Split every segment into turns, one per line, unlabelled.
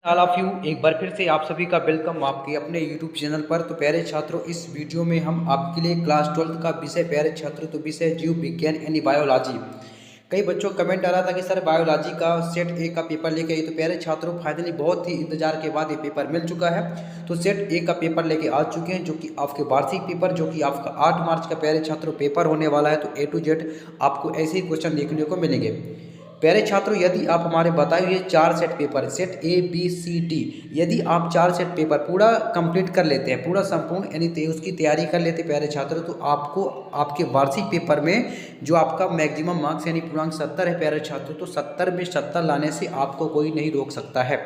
All of you एक बार फिर से आप सभी का वेलकम आपके अपने यूट्यूब चैनल पर। तो प्यारे छात्रों, इस वीडियो में हम आपके लिए क्लास 12 का विषय प्यारे छात्रों तो विषय जीव विज्ञान यानी बायोलॉजी। कई बच्चों का कमेंट आ रहा था कि सर बायोलॉजी का सेट ए का पेपर लेके आई। तो प्यारे छात्रों, फाइनली बहुत ही इंतजार के बाद ये पेपर मिल चुका है। तो सेट ए का पेपर लेके आ चुके हैं, जो कि आपके वार्षिक पेपर, जो कि आपका 8 मार्च का प्यारे छात्रों पेपर होने वाला है। तो ए टू जेड आपको ऐसे ही क्वेश्चन देखने को मिलेंगे। प्यारे छात्रों, यदि आप हमारे बताए हुए 4 set paper set A B C D, यदि आप 4 सेट पेपर पूरा कंप्लीट कर लेते हैं, पूरा संपूर्ण यानी उसकी तैयारी कर लेते हैं प्यारे छात्रों, तो आपको आपके वार्षिक पेपर में जो आपका मैक्सिमम मार्क्स यानी पूर्णांक 70 है प्यारे छात्रों, तो 70 में 70 लाने से आपको कोई नहीं रोक सकता है।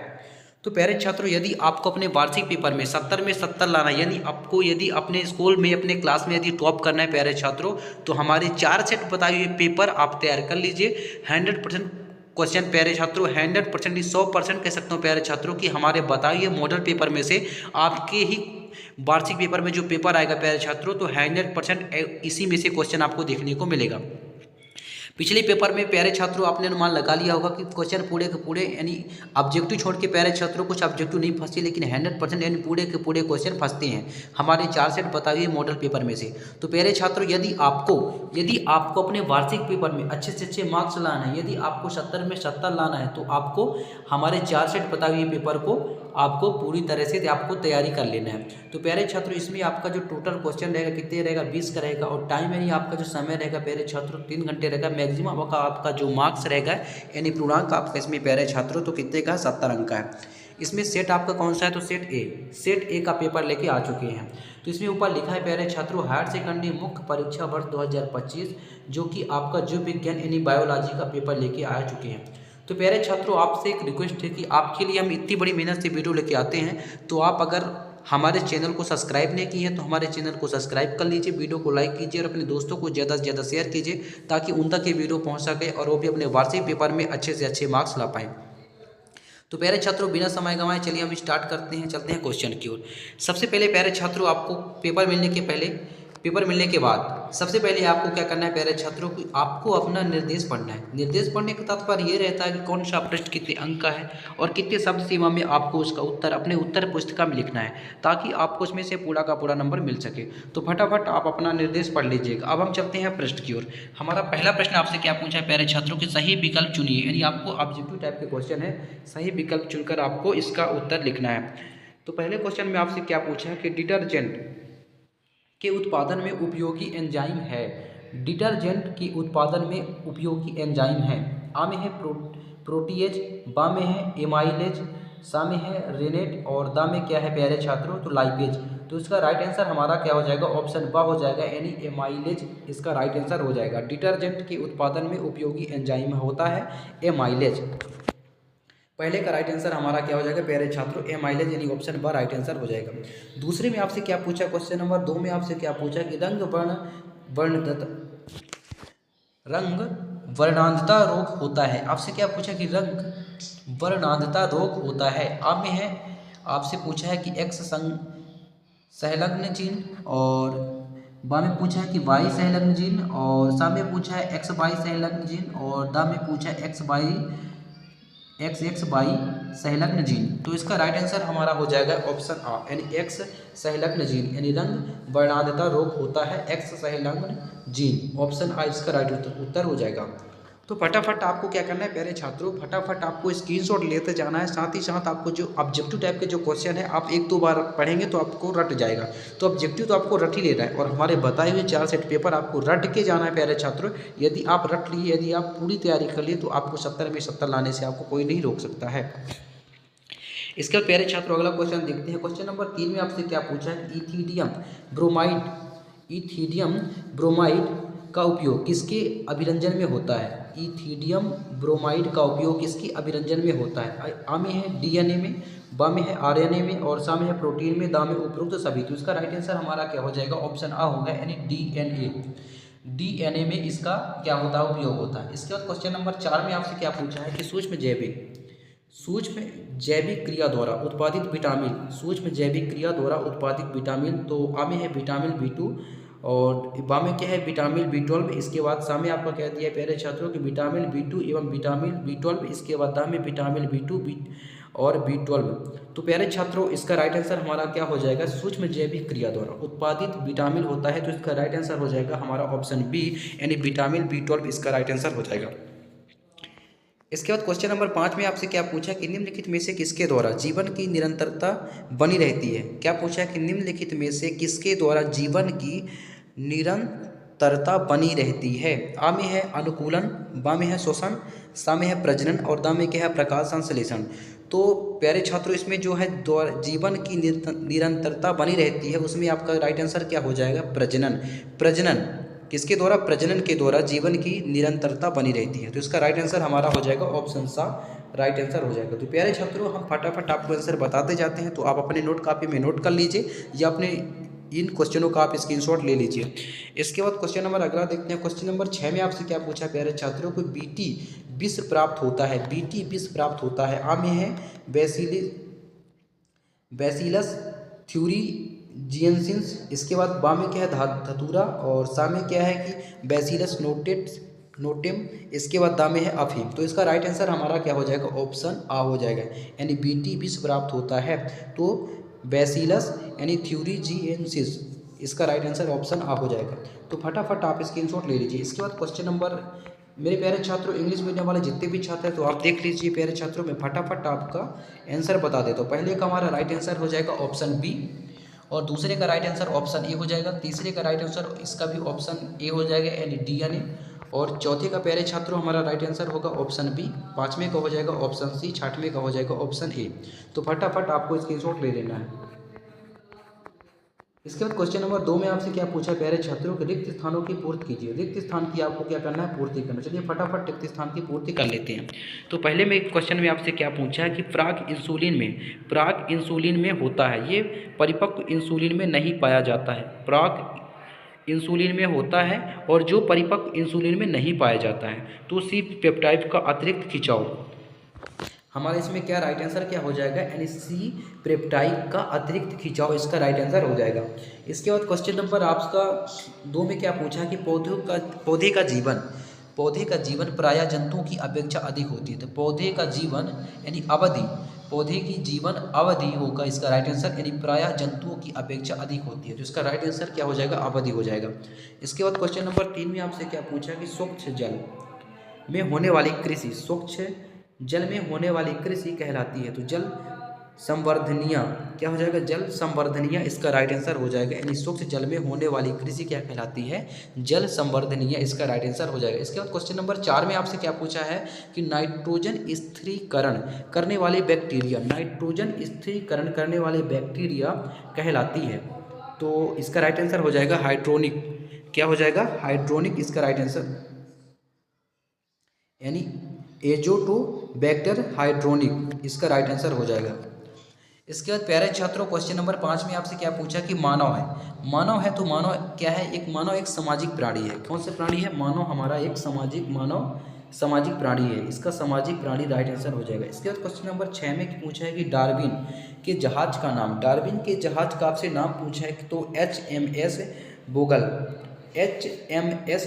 तो प्यारे छात्रों, यदि आपको अपने वार्षिक पेपर में 70 में 70 लाना है, यानी आपको यदि अपने स्कूल में अपने क्लास में यदि टॉप करना है प्यारे छात्रों, तो हमारे 4 सेट बताए हुए पेपर आप तैयार कर लीजिए। 100% क्वेश्चन प्यारे छात्रों, 100% 100% कह सकता हूँ प्यारे छात्रों कि हमारे बताए हुए मॉडल पेपर में से आपके ही वार्षिक पेपर में जो पेपर आएगा प्यारे छात्रों, तो 100% इसी में से क्वेश्चन आपको देखने को मिलेगा। पिछले पेपर में प्यारे छात्रों आपने अनुमान लगा लिया होगा कि क्वेश्चन पूरे के पूरे यानी ऑब्जेक्टिव छोड़ के प्यारे छात्रों कुछ ऑब्जेक्टिव नहीं फंसते, लेकिन 100% यानी पूरे के पूरे क्वेश्चन फंसते हैं हमारे 4 सेट बताए हुए मॉडल पेपर में से। तो प्यारे छात्रों, यदि आपको अपने वार्षिक पेपर में अच्छे से अच्छे मार्क्स लाना है, यदि आपको 70 में 70 लाना है, तो आपको हमारे 4 सेट बताए हुए पेपर को आपको पूरी तरह से आपको तैयारी कर लेना है। तो प्यारे छात्रों, इसमें आपका जो टोटल क्वेश्चन रहेगा कितने रहेगा, 20 का रहेगा, और टाइम यानी आपका जो समय रहेगा प्यारे छात्रों 3 घंटे रहेगा। मैक्सिमम आपका जो मार्क्स रहेगा यानी पूर्णांक आपका इसमें प्यारे छात्रों तो कितने का 70 अंक का है। इसमें सेट आपका कौन सा है, तो सेट ए का पेपर लेके आ चुके हैं। तो इसमें ऊपर लिखा है प्यारे छात्रों, हायर सेकेंडरी मुख्य परीक्षा वर्ष 2025, जो कि आपका जीव विज्ञान यानी बायोलॉजी का पेपर लेके आ चुके हैं। तो प्यारे छात्रों, आपसे एक रिक्वेस्ट है कि आपके लिए हम इतनी बड़ी मेहनत से वीडियो लेके आते हैं, तो आप अगर हमारे चैनल को सब्सक्राइब नहीं किए हैं तो हमारे चैनल को सब्सक्राइब कर लीजिए, वीडियो को लाइक कीजिए और अपने दोस्तों को ज़्यादा से ज़्यादा शेयर कीजिए, ताकि उन तक ये वीडियो पहुंच सके और वो भी अपने वार्षिक पेपर में अच्छे से अच्छे मार्क्स ला पाएँ। तो प्यारे छात्रों, बिना समय गंवाए चलिए हम स्टार्ट करते हैं, चलते हैं क्वेश्चन की ओर। सबसे पहले प्यारे छात्रों, आपको पेपर मिलने के बाद सबसे पहले आपको क्या करना है प्यारे छात्रों की, आपको अपना निर्देश पढ़ना है। निर्देश पढ़ने का तात्पर्य ये रहता है कि कौन सा प्रश्न कितने अंक का है और कितने शब्द सीमा में आपको उसका उत्तर अपने उत्तर पुस्तिका में लिखना है, ताकि आपको उसमें से पूरा का पूरा नंबर मिल सके। तो फटाफट आप अपना निर्देश पढ़ लीजिएगा। अब हम चलते हैं प्रश्न की ओर। हमारा पहला प्रश्न आपसे क्या पूछा है प्यारे छात्रों की, सही विकल्प चुनिए, यानी आपको ऑब्जेक्टिव टाइप के क्वेश्चन है, सही विकल्प चुनकर आपको इसका उत्तर लिखना है। तो पहले क्वेश्चन में आपसे क्या पूछा है कि डिटर्जेंट के उत्पादन में उपयोगी एंजाइम है। डिटर्जेंट के उत्पादन में उपयोगी एंजाइम है। आ में है प्रोटीएज, बा में है एमाइलेज, सा में है रेनेट और दा में क्या है प्यारे छात्रों, तो लाइपेज। तो इसका राइट आंसर हमारा क्या हो जाएगा, ऑप्शन बा हो जाएगा, यानी एमाइलेज इसका राइट आंसर हो जाएगा। डिटर्जेंट के उत्पादन में उपयोगी एंजाइम होता है एमाइलेज। पहले का राइट आंसर हमारा क्या हो जाएगा प्यारे छात्रों, एमाइलेज, यानी ऑप्शन बा राइट आंसर हो जाएगा। दूसरे में आपसे क्या पूछा, क्वेश्चन नंबर 2 में आपसे क्या पूछा कि रंग वर्णांधता रोग होता है। आपसे क्या पूछा कि रंग वर्णांधता रोग होता है। आप में है आपसे पूछा है कि एक्स संलग्न चिन्ह, और बा में पूछा है कि वाई संलग्न चिन्ह, और सा में पूछा है एक्स वाई संलग्न चिन्ह, और दा में पूछा है एक्स एक्स बाई संलग्न जीन। तो इसका राइट आंसर हमारा हो जाएगा ऑप्शन आ, यानी एक्स संलग्न जीन, यानी रंग वर्णांधता रोग होता है एक्स संलग्न जीन। ऑप्शन आ इसका राइट उत्तर हो जाएगा। तो फटाफट आपको क्या करना है प्यारे छात्रों, फटाफट आपको स्क्रीनशॉट लेते जाना है। साथ ही साथ आपको जो ऑब्जेक्टिव टाइप के जो क्वेश्चन है आप 1-2 बार पढ़ेंगे तो आपको रट जाएगा। तो ऑब्जेक्टिव तो आपको रट ही लेना है, और हमारे बताए हुए 4 सेट पेपर आपको रट के जाना है प्यारे छात्रों। यदि आप रट लिए, यदि आप पूरी तैयारी कर लिए, तो आपको 70 में 70 लाने से आपको कोई नहीं रोक सकता है। इसके बाद प्यारे छात्रों अगला क्वेश्चन देखते हैं। क्वेश्चन नंबर 3 में आपसे क्या पूछा है, इथीडियम ब्रोमाइड का उपयोग किसके अभिरंजन में होता है। इथीडियम ब्रोमाइड का उपयोग किसके अभिरंजन में होता है। आ में है डीएनए में, बा में है आरएनए में, और सा में है प्रोटीन में, दा में उपरोक्त सभी। तो इसका राइट आंसर हमारा क्या हो जाएगा, ऑप्शन आ होगा, यानी डीएनए में इसका क्या होता है, उपयोग होता है। इसके बाद क्वेश्चन नंबर 4 में आपसे क्या पूछा है कि सूक्ष्म जैविक क्रिया द्वारा उत्पादित विटामिन, सूक्ष्म जैविक क्रिया द्वारा उत्पादित विटामिन। तो आ में है विटामिन B2, और बा में क्या है विटामिन B12। इसके बाद सा में आपका कह दिया प्यारे छात्रों कि विटामिन B2 एवं विटामिन B12। इसके बाद दा में विटामिन B2 और B12। तो प्यारे छात्रों, इसका राइट आंसर हमारा क्या हो जाएगा? सूक्ष्म जैविक क्रिया द्वारा उत्पादित विटामिन होता है, तो इसका राइट आंसर हो जाएगा हमारा ऑप्शन बी, यानी विटामिन B12 इसका राइट आंसर हो जाएगा। इसके बाद क्वेश्चन नंबर 5 में आपसे क्या पूछा कि निम्नलिखित में से किसके द्वारा जीवन की निरंतरता बनी रहती है? क्या पूछा कि निम्नलिखित में से किसके द्वारा जीवन की निरंतरता बनी रहती है? आ में है अनुकूलन, बा में है शोषण, सा में है प्रजनन और दा में क्या है? प्रकाश संश्लेषण। तो प्यारे छात्रों, इसमें जो है जीवन की निरंतरता बनी रहती है, उसमें आपका राइट आंसर क्या हो जाएगा? प्रजनन। प्रजनन किसके द्वारा? प्रजनन के द्वारा जीवन की निरंतरता बनी रहती है, तो इसका राइट आंसर हमारा हो जाएगा ऑप्शन सा राइट आंसर हो जाएगा। तो प्यारे छात्रों, हम फटाफट आपको आंसर बताते जाते हैं, तो आप अपने नोट कॉपी में नोट कर लीजिए या अपने इन क्वेश्चनों का आप स्क्रीनशॉट ले लीजिए। इसके बाद क्वेश्चन नंबर अगला देखते हैं। क्वेश्चन नंबर 6 में आपसे क्या पूछा प्यारे छात्रों को? बीटी विष प्राप्त होता है, बीटी विष प्राप्त होता है। आ में है बैसिलस थ्यूरीजिएंसिस, इसके बाद बा में क्या है? धतूरा, और सा में क्या है कि बैसिलस नोटेम, इसके बाद दा में है अफीम। तो इसका राइट आंसर हमारा क्या हो जाएगा? ऑप्शन आ हो जाएगा, यानी बीटी विष प्राप्त होता है, तो बैसिलस यानी थ्यूरीजिएंसिस इसका राइट आंसर ऑप्शन आ हो जाएगा। तो फटाफट आप स्क्रीनशॉट ले लीजिए। इसके बाद क्वेश्चन नंबर, मेरे प्यारे छात्रों, इंग्लिश मीडियम वाले जितने भी छात्र हैं तो आप देख लीजिए प्यारे छात्रों, मैं फटाफट आपका आंसर बता देता हूँ। पहले का हमारा राइट आंसर हो जाएगा ऑप्शन बी, और दूसरे का राइट आंसर ऑप्शन ए हो जाएगा, तीसरे का राइट आंसर इसका भी ऑप्शन ए हो जाएगा, यानी DNA, और चौथे का प्यारे छात्रों हमारा राइट आंसर होगा ऑप्शन बी, पाँचवें का हो जाएगा ऑप्शन सी, छठवें का हो जाएगा ऑप्शन ए। तो फटाफट आपको स्क्रीनशॉट ले लेना है। इसके बाद क्वेश्चन नंबर 2 में आपसे क्या पूछा प्यारे छात्रों के? रिक्त स्थानों की पूर्ति कीजिए। रिक्त स्थान की आपको क्या करना है? पूर्ति करना। चलिए फटाफट रिक्त स्थान की पूर्ति कर लेते हैं। तो पहले में क्वेश्चन में आपसे क्या पूछा है कि प्राक इंसुलिन में होता है, ये परिपक्व इंसुलिन में नहीं पाया जाता है। प्राक इंसुलिन में होता है और जो परिपक्व इंसुलिन में नहीं पाया जाता है। तो सी पेप्टाइड का अतिरिक्त खिंचाव, हमारा इसमें क्या राइट आंसर क्या हो जाएगा? यानी सी पेप्टाइड का अतिरिक्त खिंचाव इसका राइट आंसर हो जाएगा। इसके बाद क्वेश्चन नंबर आपका 2 में क्या पूछा कि पौधे का जीवन प्रायः जंतुओं की अपेक्षा अधिक होती है। तो पौधे का जीवन यानी अवधि, पौधे की जीवन अवधि होगा इसका राइट आंसर, यानी प्रायः जंतुओं की अपेक्षा अधिक होती है, तो इसका राइट आंसर क्या हो जाएगा? अवधि हो जाएगा। इसके बाद क्वेश्चन नंबर 3 में आपसे क्या पूछा कि स्वच्छ जल में होने वाली कृषि, स्वच्छ जल में होने वाली कृषि कहलाती है। तो जल संवर्धनीय क्या हो जाएगा? जल संवर्धनीय इसका राइट आंसर हो जाएगा, यानी स्वच्छ जल में होने वाली कृषि क्या कहलाती है? जल संवर्धनीय इसका राइट आंसर हो जाएगा। इसके बाद क्वेश्चन नंबर 4 में आपसे क्या पूछा है कि नाइट्रोजन स्थिरीकरण करने वाले बैक्टीरिया, नाइट्रोजन स्थिरीकरण करने वाले बैक्टीरिया कहलाती है। तो इसका राइट आंसर हो जाएगा हाइड्रोनिक, क्या हो जाएगा? हाइड्रोनिक इसका राइट आंसर, यानी एजोटोबैक्टर हाइड्रोनिक इसका राइट आंसर हो जाएगा। इसके बाद प्यारे छात्रों, क्वेश्चन नंबर 5 में आपसे क्या पूछा कि मानव है। मानव है तो मानव क्या है? मानव एक सामाजिक प्राणी है। कौन सा प्राणी है? मानव हमारा एक सामाजिक प्राणी है, इसका सामाजिक प्राणी राइट आंसर हो जाएगा। इसके बाद क्वेश्चन नंबर 6 में पूछा है कि डार्विन के जहाज का नाम, डार्विन के जहाज का आपसे नाम पूछा है, तो HMS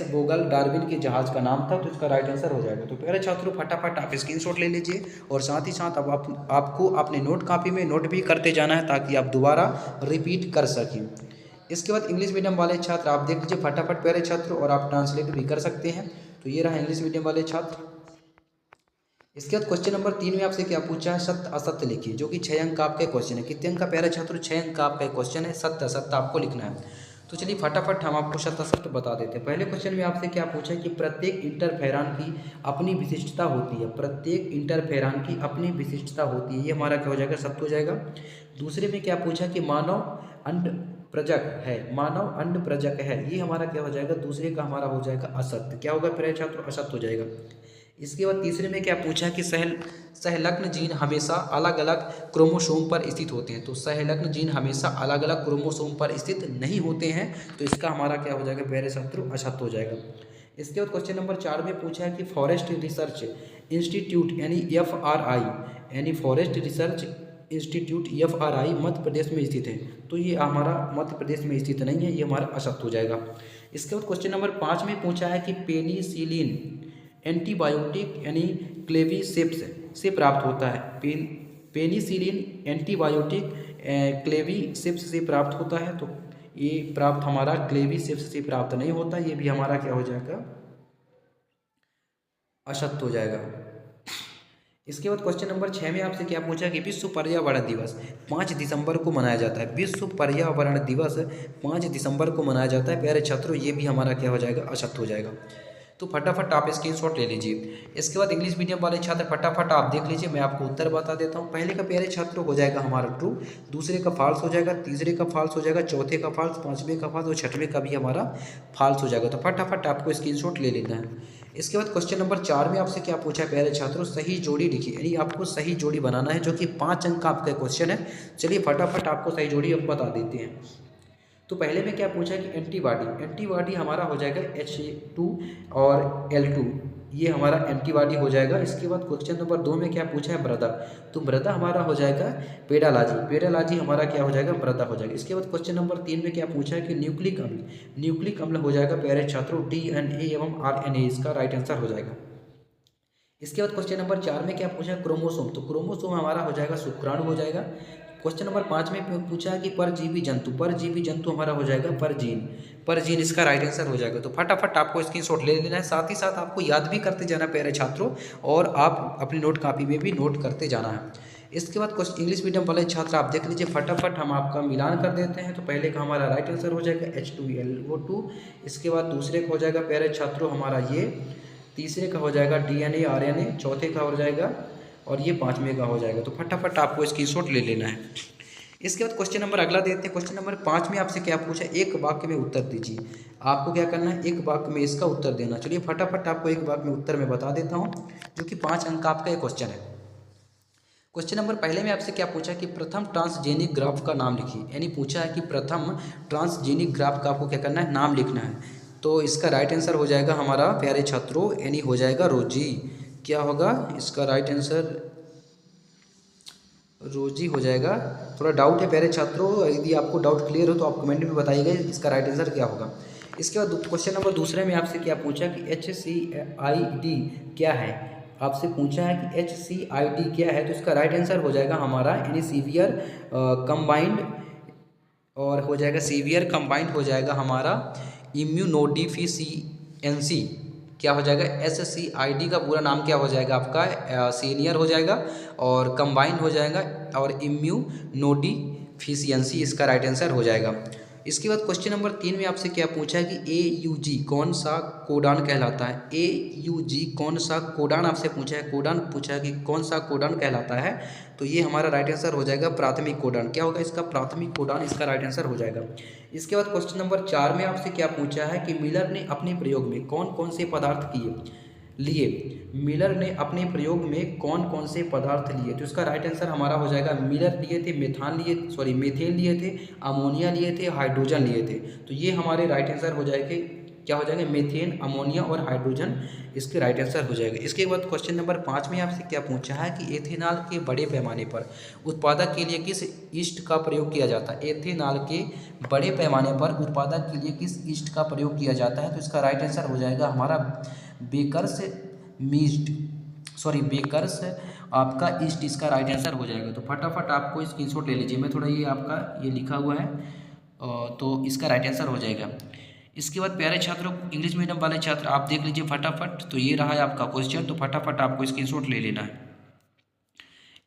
बोगल डार्विन के जहाज का नाम था, तो इसका राइट आंसर हो जाएगा। तो प्यारे छात्रों, फटाफट आप स्क्रीनशॉट ले लीजिए और साथ ही साथ अब आपको अपने नोट कॉपी में नोट भी करते जाना है ताकि आप दोबारा रिपीट कर सकें। इसके बाद इंग्लिश मीडियम वाले छात्र आप देख लीजिए फटाफट प्यारे छात्रों, और आप ट्रांसलेट भी कर सकते हैं। तो ये रहा इंग्लिश मीडियम वाले छात्र। इसके बाद क्वेश्चन नंबर 3 में आपसे क्या पूछा है? सत्य असत्य लिखिए, जो कि 6 अंक का आपका क्वेश्चन है। कितने अंक का प्यारे छात्रों? 6 अंक का आपका क्वेश्चन है, सत्य असत्य आपको लिखना है। तो चलिए फटाफट हम आपको सत्य असत्य बता देते हैं। पहले क्वेश्चन में आपसे क्या पूछा है कि प्रत्येक इंटरफेरॉन की अपनी विशिष्टता होती है, प्रत्येक इंटरफेरॉन की अपनी विशिष्टता होती है, ये हमारा क्या हो जाएगा? सत्य हो जाएगा। दूसरे में क्या पूछा कि मानव अंड प्रजक है, मानव अंड प्रजक है, ये हमारा क्या हो जाएगा? दूसरे का हमारा हो जाएगा असत्य, क्या होगा प्यारे छात्रों? असत्य हो जाएगा। इसके बाद तीसरे में क्या पूछा कि सहलग्न जीन हमेशा अलग अलग क्रोमोसोम पर स्थित होते हैं। तो सहलग्न जीन हमेशा अलग अलग क्रोमोसोम पर स्थित नहीं होते हैं, तो इसका हमारा क्या हो जाएगा प्यारे छात्रों? असत्य हो जाएगा। इसके बाद क्वेश्चन नंबर 4 में पूछा है कि फॉरेस्ट रिसर्च इंस्टीट्यूट यानी FRI, यानी forest research institute FRI Madhya Pradesh में स्थित है, तो ये हमारा मध्य प्रदेश में स्थित नहीं है, ये हमारा असत्य हो जाएगा। इसके बाद क्वेश्चन नंबर 5 में पूछा है कि पेनिसिलिन एंटीबायोटिक यानी क्लेविसेप्स से प्राप्त होता है। पेनिसिलिन एंटीबायोटिक क्लेवीसिप्स से प्राप्त होता है, तो ये प्राप्त हमारा क्लेवीसिप्स से प्राप्त नहीं होता, ये भी हमारा क्या हो जाएगा, असत्य हो जाएगा। इसके बाद क्वेश्चन नंबर 6 में आपसे क्या पूछा कि विश्व पर्यावरण दिवस 5 दिसंबर को मनाया जाता है। विश्व पर्यावरण दिवस 5 दिसंबर को मनाया जाता है। प्यारे छात्रों, ये भी हमारा क्या हो जाएगा, असत्य हो जाएगा। तो फटाफट आप स्क्रीनशॉट ले लीजिए। इसके बाद इंग्लिश मीडियम वाले छात्र फटाफट आप देख लीजिए, मैं आपको उत्तर बता देता हूँ। पहले का प्यारे छात्रों हो जाएगा हमारा ट्रू, दूसरे का फॉल्स हो जाएगा, तीसरे का फॉल्स हो जाएगा, चौथे का फॉल्स, पाँचवें का फॉल्स और छठवें का भी हमारा फॉल्स हो जाएगा। तो फटाफट आपको स्क्रीनशॉट ले लेना है। इसके बाद क्वेश्चन नंबर 4 में आपसे क्या पूछा है प्यारे छात्रों, सही जोड़ी लिखिए, यानी आपको सही जोड़ी बनाना है, जो कि 5 अंक का आपका क्वेश्चन है। चलिए फटाफट आपको सही जोड़ी हम बता देते हैं। तो पहले में क्या पूछा कि एंटीबॉडी हमारा हो जाएगा H2 और L2, ये हमारा एंटीबॉडी हो जाएगा। इसके बाद क्वेश्चन नंबर 2 में क्या पूछा है, मृदा, तो मृदा हमारा हो जाएगा पेडालॉजी हमारा क्या हो जाएगा, मृदा हो जाएगा। इसके बाद क्वेश्चन नंबर 3 में क्या पूछा है कि न्यूक्लिक अम्ल हो जाएगा प्यारे छात्रों DNA एवं RNA, इसका राइट आंसर हो जाएगा। इसके बाद क्वेश्चन नंबर 4 में क्या पूछा है, क्रोमोसोम, तो क्रोमोसोम हमारा हो जाएगा शुक्राणु हो जाएगा। क्वेश्चन नंबर 5 में पूछा है कि परजीवी जंतु हमारा हो जाएगा परजीन, इसका राइट आंसर हो जाएगा। तो फटाफट आपको स्क्रीनशॉट ले लेना है, साथ ही साथ आपको याद भी करते जाना प्यारे छात्रों, और आप अपनी नोट कॉपी में भी नोट करते जाना है। इसके बाद क्वेश्चन इंग्लिश मीडियम वाले छात्र आप देख लीजिए, फटाफट हम आपका मिलान कर देते हैं। तो पहले का हमारा राइट आंसर हो जाएगा H2LO2, इसके बाद दूसरे का हो जाएगा प्यारे छात्रों हमारा ये, तीसरे का हो जाएगा DNA RNA, चौथे का हो जाएगा और ये पाँचवें का हो जाएगा। तो फटाफट आपको स्क्रीनशॉट ले लेना है। इसके बाद क्वेश्चन नंबर अगला देते हैं। क्वेश्चन नंबर 5 में आपसे क्या पूछा, एक वाक्य में उत्तर दीजिए। आपको क्या करना है, एक वाक्य में इसका उत्तर देना। चलिए फटाफट आपको एक वाक्य में उत्तर में बता देता हूँ, जो कि 5 अंक का आपका एक क्वेश्चन है। क्वेश्चन नंबर पहले में आपसे क्या पूछा कि प्रथम ट्रांसजेनिक ग्राफ का नाम लिखिए, यानी पूछा है कि प्रथम ट्रांसजेनिक ग्राफ का आपको क्या करना है, नाम लिखना है। तो इसका राइट आंसर हो जाएगा हमारा प्यारे छात्रों, यानी हो जाएगा रोजी। क्या होगा इसका राइट आंसर, रोजी हो जाएगा। थोड़ा डाउट है प्यारे छात्रों, यदि आपको डाउट क्लियर हो तो आप कमेंट में बताइएगा इसका राइट आंसर क्या होगा। इसके बाद क्वेश्चन नंबर दूसरे में आपसे क्या पूछा कि HCID क्या है। आपसे पूछा है कि HCID क्या है, तो इसका राइट आंसर हो जाएगा हमारा, यानी सीवियर कंबाइंड, और हो जाएगा सीवियर कंबाइंड हो जाएगा हमारा इम्यूनोडिफिशियंसी। क्या हो जाएगा, SCID का पूरा नाम क्या हो जाएगा आपका, सीनियर हो जाएगा, और कंबाइंड हो जाएगा, और इम्यूनोडिफिशियंसी इसका राइट आंसर हो जाएगा। इसके बाद क्वेश्चन नंबर 3 में आपसे क्या पूछा है कि AUG कौन सा कोडान कहलाता है। AUG कौन सा कोडान आपसे पूछा है, कोडान पूछा है कि कौन सा कोडान कहलाता है, तो ये हमारा राइट आंसर हो जाएगा प्राथमिक कोडान। क्या होगा इसका, प्राथमिक कोडान, इसका राइट आंसर हो जाएगा। इसके बाद क्वेश्चन नंबर 4 में आपसे क्या पूछा है कि मिलर ने अपने प्रयोग में कौन कौन से पदार्थ लिए। मिलर ने अपने प्रयोग में कौन कौन से पदार्थ लिए, तो इसका राइट आंसर हमारा हो जाएगा, मिलर लिए थे मीथेन लिए थे, अमोनिया लिए थे, हाइड्रोजन लिए थे। तो ये हमारे राइट आंसर हो जाएंगे, क्या हो जाएंगे, मीथेन, अमोनिया और हाइड्रोजन, इसके राइट आंसर हो जाएगा। इसके बाद क्वेश्चन नंबर 5 में आपसे क्या पूछा है कि एथेनॉल के बड़े पैमाने पर उत्पादक के लिए किस ईस्ट का प्रयोग किया जाता है। एथेनॉल के बड़े पैमाने पर उत्पादक के लिए किस ईस्ट का प्रयोग किया जाता है, तो इसका राइट आंसर हो जाएगा हमारा बेकर्स आपका ईस्ट, इसका राइट आंसर हो जाएगा। तो फटाफट आपको स्क्रीनशॉट ले लीजिए, मैं थोड़ा ये आपका ये लिखा हुआ है, तो इसका राइट आंसर हो जाएगा। इसके बाद प्यारे छात्रों, इंग्लिश मीडियम वाले छात्र आप देख लीजिए फटाफट, तो ये रहा है आपका क्वेश्चन, तो फटाफट आपको स्क्रीनशॉट ले लेना है।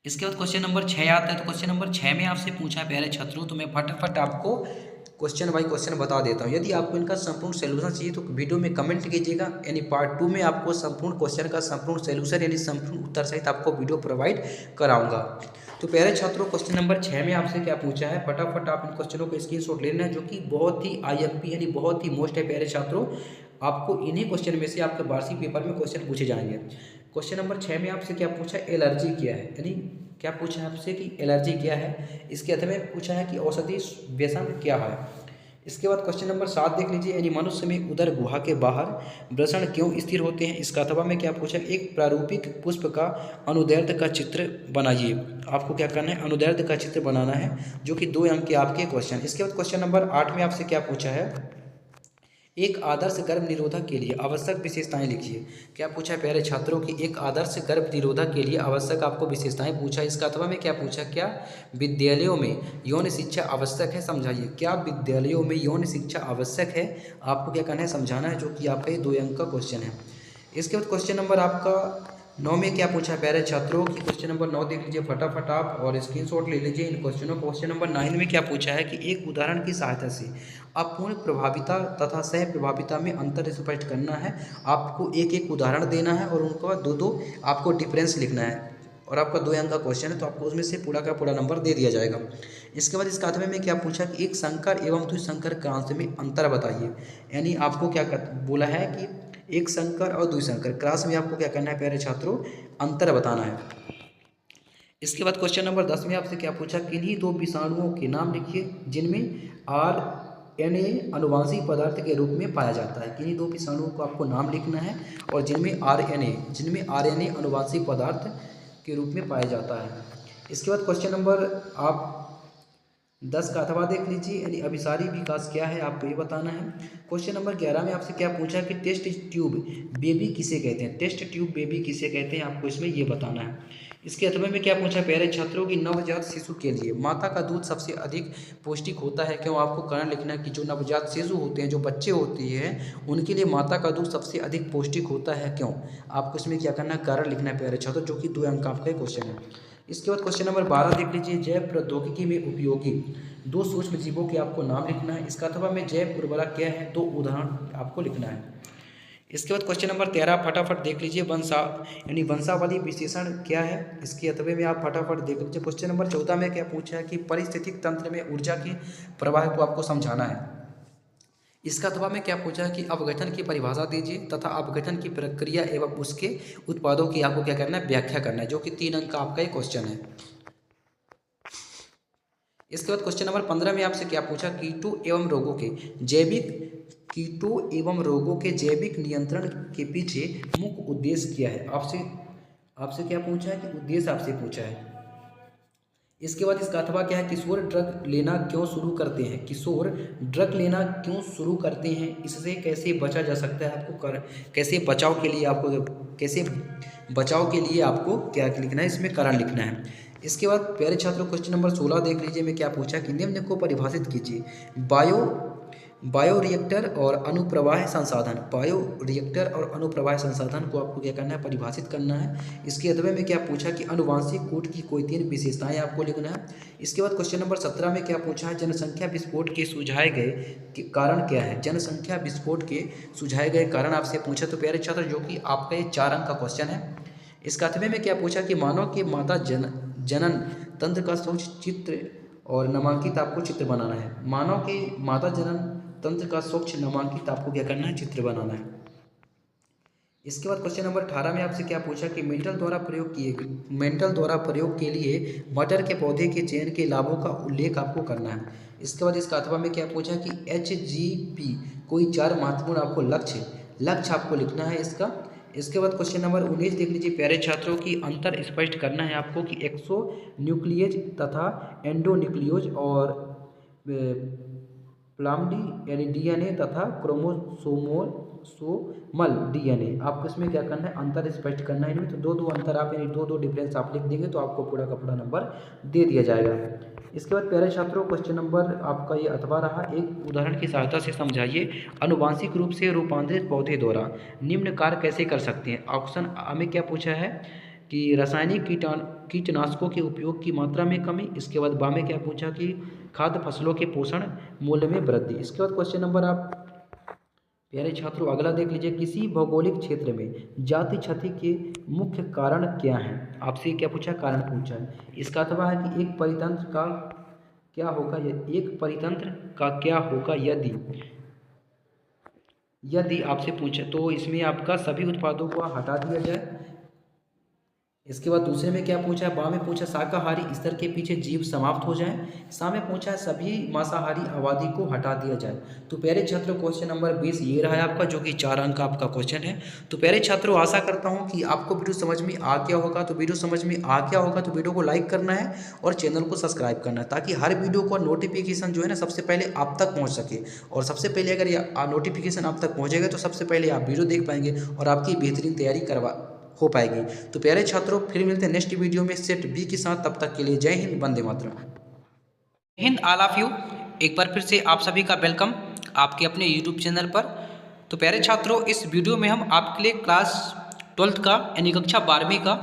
इसके बाद क्वेश्चन नंबर 6 आता है। तो क्वेश्चन नंबर 6 में आपसे पूछा है प्यारे छात्रों, तो मैं फटाफट आपको क्वेश्चन बाय क्वेश्चन बता देता हूँ। यदि आपको इनका संपूर्ण सोल्यूशन चाहिए तो वीडियो में कमेंट कीजिएगा, यानी पार्ट 2 में आपको संपूर्ण क्वेश्चन का संपूर्ण सोल्यूशन यानी संपूर्ण उत्तर सहित आपको वीडियो प्रोवाइड कराऊंगा। तो प्यारे छात्रों, क्वेश्चन नंबर 6 में आपसे क्या पूछा है, फटाफट आप इन क्वेश्चनों को स्क्रीनशॉट लेना है, जो कि बहुत ही IMP यानी बहुत ही मोस्ट है प्यारे छात्रों। आपको इन्हीं क्वेश्चन में से आपके वार्षिक पेपर में क्वेश्चन पूछे जाएंगे। क्वेश्चन नंबर 6 में आपसे क्या पूछा है, एलर्जी क्या है, यानी क्या पूछा है आपसे कि एलर्जी क्या है। इसके अर्थ में पूछा है कि औषधि व्यसन क्या है। इसके बाद क्वेश्चन नंबर 7 देख लीजिए, यानी मनुष्य में उदर गुहा के बाहर वृषण क्यों स्थिर होते हैं। इसका अथवा में क्या पूछा है, एक प्रारूपिक पुष्प का अनुदैर्ध्य का चित्र बनाइए। आपको क्या करना है, अनुदैर्ध्य का चित्र बनाना है, जो कि 2 अंक के आपके क्वेश्चन। इसके बाद क्वेश्चन नंबर 8 में आपसे क्या पूछा है, एक आदर्श गर्भ निरोधक के लिए आवश्यक विशेषताएं लिखिए। क्या पूछा है प्यारे छात्रों की एक आदर्श गर्भ निरोधक के लिए आवश्यक आपको विशेषताएं पूछा। इसका अथवा में क्या पूछा, क्या विद्यालयों में यौन शिक्षा आवश्यक है, समझाइए। क्या विद्यालयों में यौन शिक्षा आवश्यक है, आपको क्या करना है, समझाना है, जो कि आपका ये 2 अंक का क्वेश्चन है। इसके बाद क्वेश्चन नंबर आपका 9 में क्या पूछा है प्यारे छात्रों की, क्वेश्चन नंबर 9 देख लीजिए फटाफट आप और स्क्रीनशॉट ले लीजिए इन क्वेश्चनों। क्वेश्चन नंबर 9 में क्या पूछा है कि एक उदाहरण की सहायता से आप पूर्ण प्रभाविता तथा सह प्रभाविता में अंतर स्पष्ट करना है। आपको एक एक उदाहरण देना है और उनका दो दो आपको डिफरेंस लिखना है और आपका 2 अंक का क्वेश्चन है तो आपको उसमें से पूरा का पूरा नंबर दे दिया जाएगा। इसके बाद इसका अथवा में क्या पूछा कि एक संकर एवं द्विसंकर क्रॉस में अंतर बताइए। यानी आपको क्या बोला है कि एक संकर और द्विसंकर क्रॉस में आपको क्या करना है प्यारे छात्रों, अंतर बताना है। इसके बाद क्वेश्चन नंबर 10 में आपसे क्या पूछा, किन्हीं 2 विषाणुओं के नाम लिखिए जिनमें RNA अनुवांशिक पदार्थ के रूप में पाया जाता है। किन्हीं 2 विषाणुओं को आपको नाम लिखना है और जिनमें RNA अनुवांशिक पदार्थ के रूप में पाया जाता है। इसके बाद क्वेश्चन नंबर आप 10 का अथवा देख लीजिए, यानी अभिसारी विकास क्या है आपको ये बताना है। क्वेश्चन नंबर 11 में आपसे क्या पूछा कि टेस्ट ट्यूब बेबी किसे कहते हैं। टेस्ट ट्यूब बेबी किसे कहते हैं आपको इसमें ये बताना है। इसके अथवा में क्या पूछा प्यारे छात्रों की नवजात शिशु के लिए माता का दूध सबसे अधिक पौष्टिक होता है क्यों। आपको कारण लिखना है कि जो नवजात शिशु होते हैं, जो बच्चे होते हैं, उनके लिए माता का दूध सबसे अधिक पौष्टिक होता है क्यों। आपको इसमें क्या करना है, कारण लिखना है प्यारे छात्रों, जो कि 2 अंक आपका क्वेश्चन है। इसके बाद क्वेश्चन नंबर 12 देख लीजिए, जैव प्रौद्योगिकी में उपयोगी 2 सूक्ष्म जीवों के आपको नाम लिखना है। इसका अथवा में जैव उर्वरक क्या है, 2 उदाहरण आपको लिखना है। इसके बाद क्वेश्चन नंबर 13 फटाफट देख लीजिए, यानी वंशावली विशेषण क्या है। इसके अथवे में आप फटाफट देख लीजिए। क्वेश्चन नंबर 14 में क्या पूछा है कि पारिस्थितिक तंत्र में ऊर्जा के प्रवाह को आपको समझाना है। इसका अथवा में क्या पूछा है कि अपघटन की परिभाषा दीजिए तथा अपघटन की प्रक्रिया एवं उसके उत्पादों की आपको क्या करना है, व्याख्या करना है, जो कि 3 अंक का आपका एक क्वेश्चन है। इसके बाद क्वेश्चन नंबर 15 में आपसे क्या पूछा, कीटों एवं रोगों के जैविक नियंत्रण के पीछे मुख्य उद्देश्य क्या है। आपसे क्या पूछा है कि उद्देश्य आपसे पूछा है। इसके बाद इसका अथवा क्या है, किशोर ड्रग लेना क्यों शुरू करते हैं। किशोर ड्रग लेना क्यों शुरू करते हैं, इससे कैसे बचा जा सकता है, आपको कैसे बचाव के लिए आपको क्या लिखना है, इसमें कारण लिखना है। इसके बाद प्यारे छात्रों क्वेश्चन नंबर 16 देख लीजिए, मैं क्या पूछा कि निम्न को परिभाषित कीजिए। बायोरिएक्टर और अनुप्रवाह संसाधन को आपको क्या करना है, परिभाषित करना है। इसके अथवा में क्या पूछा कि अनुवांशिक कूट की कोई 3 विशेषताएं आपको लिखना है। इसके बाद क्वेश्चन नंबर 17 में क्या पूछा है, जनसंख्या विस्फोट के सुझाए गए कारण क्या है। जनसंख्या विस्फोट के सुझाए गए कारण आपसे पूछा तो प्यारे छात्र, जो कि आपका ये 4 अंक का क्वेश्चन है। इसका अथवा में क्या पूछा कि मानव के माता जनन तंत्र का सूक्ष्म चित्र और नामांकित आपको चित्र बनाना है। मानव के माता जनन तंत्र का सूक्ष्म नामांकित आपको क्या करना है, चित्र बनाना है। इसके बाद क्वेश्चन नंबर 18 में आपसे क्या पूछा कि मेंटल द्वारा प्रयोग के लिए मटर के पौधे के चयन के लाभों का उल्लेख आपको करना है। इसके बाद इसका अथवा में क्या पूछा कि HGP कोई 4 महत्वपूर्ण आपको लक्ष्य आपको लिखना है इसका। इसके बाद क्वेश्चन नंबर 19 देख लीजिए, प्यारे छात्रों की अंतर स्पष्ट करना है आपको कि एक्सो न्यूक्लियज तथा एंडोन्यूक्लियोज और प्लाज्मिड यानी DNA तथा क्रोमोसोमल DNA आपको इसमें क्या करना है, अंतर स्पष्ट करना है। इनमें तो 2 अंतर आप यानी 2 डिफरेंस आप लिख देंगे तो आपको पूरा का पूरा नंबर दे दिया जाएगा। इसके बाद प्यारे छात्रों क्वेश्चन नंबर आपका ये अथवा रहा, एक उदाहरण की सहायता से समझाइए आनुवांशिक रूप से रूपांतरित पौधे द्वारा निम्न कार्य कैसे कर सकते हैं। ऑप्शन हमें क्या पूछा है कि रासायनिक कीटनाशकों के उपयोग की मात्रा में कमी। इसके बाद बा में क्या पूछा कि खाद्य फसलों के पोषण मूल्य में वृद्धि। इसके बाद क्वेश्चन नंबर आप प्यारे छात्रों अगला देख लीजिए, किसी भौगोलिक क्षेत्र में जाति क्षति के मुख्य कारण क्या हैं। आपसे क्या पूछा, कारण पूछा है। इसका अथवा है कि एक परितंत्र का क्या होगा यदि आपसे पूछे तो इसमें आपका सभी उत्पादों को हटा दिया जाए। इसके बाद दूसरे में क्या पूछा है, बा में पूछा शाकाहारी स्तर के पीछे जीव समाप्त हो जाए। सा में पूछा है सभी मांसाहारी आबादी को हटा दिया जाए। तो प्यारे छात्रों क्वेश्चन नंबर 20 ये रहा है आपका, जो कि 4 अंक का आपका क्वेश्चन है। तो प्यारे छात्रों आशा करता हूँ कि आपको वीडियो समझ में आ गया होगा। तो वीडियो समझ में आ गया होगा तो वीडियो को लाइक करना है और चैनल को सब्सक्राइब करना है, ताकि हर वीडियो का नोटिफिकेशन जो है ना सबसे पहले आप तक पहुँच सके। और सबसे पहले अगर ये नोटिफिकेशन आप तक पहुँचेगा तो सबसे पहले आप वीडियो देख पाएंगे और आपकी बेहतरीन तैयारी हो पाएगी। तो प्यारे छात्रों फिर मिलते हैं नेक्स्ट वीडियो में सेट बी के साथ। तब तक के लिए Jai Hind, Vande Mataram. Hind, all of you. एक बार फिर से आप सभी का वेलकम आपके अपने यूट्यूब चैनल पर। तो प्यारे छात्रों इस वीडियो में हम आपके लिए क्लास 12th का यानी कक्षा 12वीं का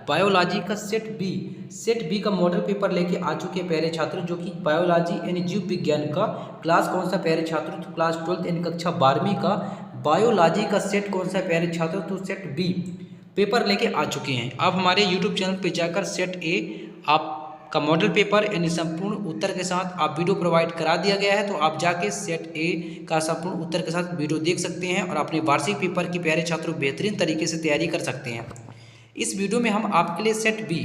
बायोलॉजी का सेट बी का मॉडल पेपर लेके आ चुके हैं प्यारे छात्रों, जो कि बायोलॉजी यानी जीव विज्ञान का क्लास कौन सा प्यारे छात्रों, तो क्लास 12th यानी कक्षा 12वीं का बायोलॉजी का सेट कौन सा प्यारे छात्रों, तो सेट बी पेपर लेके आ चुके हैं। अब हमारे यूट्यूब चैनल पे जाकर सेट ए आपका मॉडल पेपर यानी संपूर्ण उत्तर के साथ आप वीडियो प्रोवाइड करा दिया गया है। तो आप जाके सेट ए का संपूर्ण उत्तर के साथ वीडियो देख सकते हैं और अपने वार्षिक पेपर की प्यारे छात्रों बेहतरीन तरीके से तैयारी कर सकते हैं। इस वीडियो में हम आपके लिए सेट बी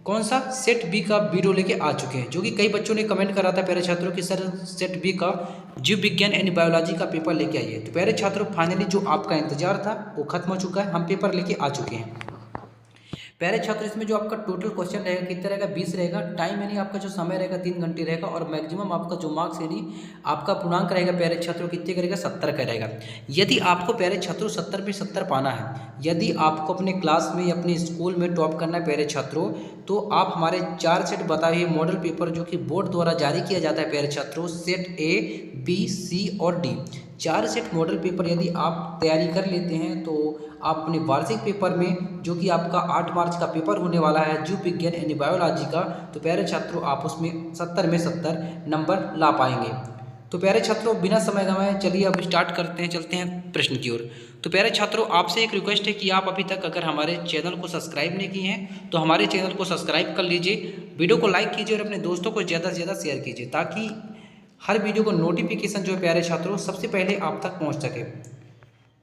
कौन सा सेट बी का वीडियो लेके आ चुके हैं, जो कि कई बच्चों ने कमेंट करा था प्यारे छात्रों कि सर सेट बी का जीव विज्ञान यानी बायोलॉजी का पेपर लेके आइए। तो प्यारे छात्रों फाइनली जो आपका इंतजार था वो खत्म हो चुका है, हम पेपर लेके आ चुके हैं। प्यारे छात्र इसमें जो आपका टोटल क्वेश्चन रहेगा कितना रहेगा, 20 रहेगा। टाइम यानी आपका जो समय रहेगा 3 घंटे रहेगा और मैक्सिमम आपका जो मार्क्स यानी आपका पूर्णांक रहेगा प्यारे छात्रों कितने करेगा, 70 का रहेगा। यदि आपको प्यारे छात्रों 70 पे 70 पाना है, यदि आपको अपने क्लास में या अपने स्कूल में टॉप करना है प्यारे छात्रों, तो आप हमारे 4 सेट बताए हुए मॉडल पेपर जो कि बोर्ड द्वारा जारी किया जाता है प्यारे छात्रों, सेट ए, बी, सी और डी, 4 सेट मॉडल पेपर यदि आप तैयारी कर लेते हैं तो आप अपने वार्षिक पेपर में जो कि आपका 8 मार्च का पेपर होने वाला है जीव विज्ञान यानी बायोलॉजी का, तो प्यारे छात्रों आप उसमें 70 में 70 नंबर ला पाएंगे। तो प्यारे छात्रों बिना समय गंवाए चलिए अब स्टार्ट करते हैं, चलते हैं प्रश्न की ओर। तो प्यारे छात्रों आपसे एक रिक्वेस्ट है कि आप अभी तक अगर हमारे चैनल को सब्सक्राइब नहीं किए हैं तो हमारे चैनल को सब्सक्राइब कर लीजिए, वीडियो को लाइक कीजिए और अपने दोस्तों को ज़्यादा से ज़्यादा शेयर कीजिए, ताकि हर वीडियो को नोटिफिकेशन जो है प्यारे छात्रों सबसे पहले आप तक पहुंच सके।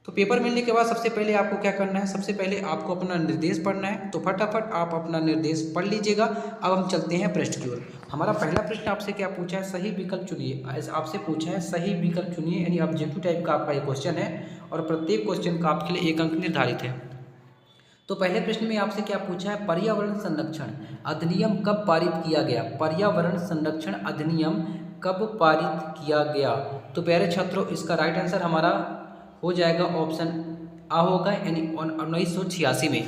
तो पेपर मिलने के बाद सबसे पहले आपको क्या करना है, सबसे पहले आपको अपना निर्देश पढ़ना है। तो फटाफट आप अपना निर्देश पढ़ लीजिएगा। अब हम चलते हैं प्रश्न की ओर। हमारा पहला प्रश्न आपसे क्या पूछा है, सही विकल्प चुनिए। आपसे पूछा है सही विकल्प चुनिए, यानी ऑब्जेक्टिव टाइप का आपका ये क्वेश्चन है और प्रत्येक क्वेश्चन का आपके लिए 1 अंक निर्धारित है। तो पहले प्रश्न में आपसे क्या पूछा है, पर्यावरण संरक्षण अधिनियम कब पारित किया गया, पर्यावरण संरक्षण अधिनियम कब पारित किया गया। तो प्यारे छात्रों इसका राइट आंसर हमारा हो जाएगा ऑप्शन आ होगा, यानी 1986 में।